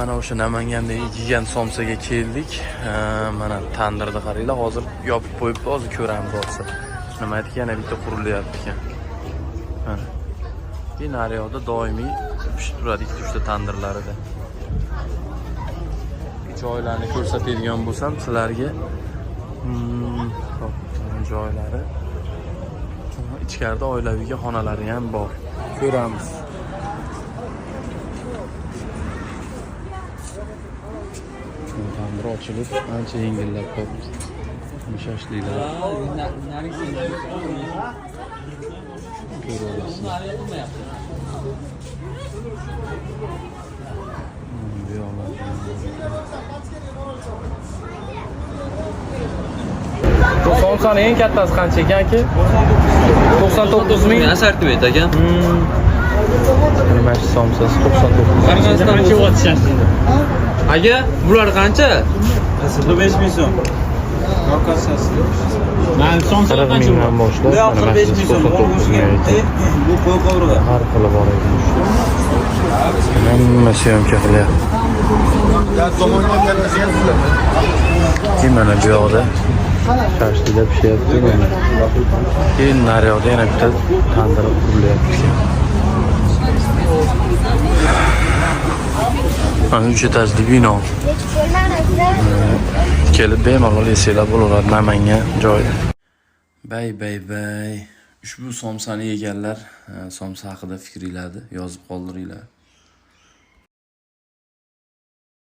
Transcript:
Mana o'sha Namanganda yegan somsaga keldik. Mana tandirda qaranglar, hozir yopib qo'yibdi, hozir ko'ramiz bo'lsa. Nima aytdik, yana bitta qurilyapti ekan. Mana. Naryoqda doimiy pishib turadi 2-3 ta tandirlarida. Joylarni ko'rsatadigan bo'lsam sizlarga, joylari. Ichkarida oilaviy xonalari ham bor. Ko'ramiz. Tandir ochilib, ancha yengillab qoldi. Mushashliklar. Bu somsani eng kattasi qancha ekan-ki? 99 ming. Asartib ekan. Nima somsasi 99 ming. Qancha o'tishasiz? Aka, bular qancha? 5 ming so'm. Men somsa qancha boshlab, 45 ming so'm. Bu qo'y qovrug'i. Har xili bor ekan. Hamma syomka qilyapti. Mana bu yoqda shashliklar pishyapti. Keyin naryoqda yana bitta tandir qurilyapti. Mana 3 etajli bino. Kelib bemalol yesanglar bo'laveradi Namangan joyda. Bay. Ushbu somsani yeganlar somsa haqida fikringlarni yozib qoldiringlar.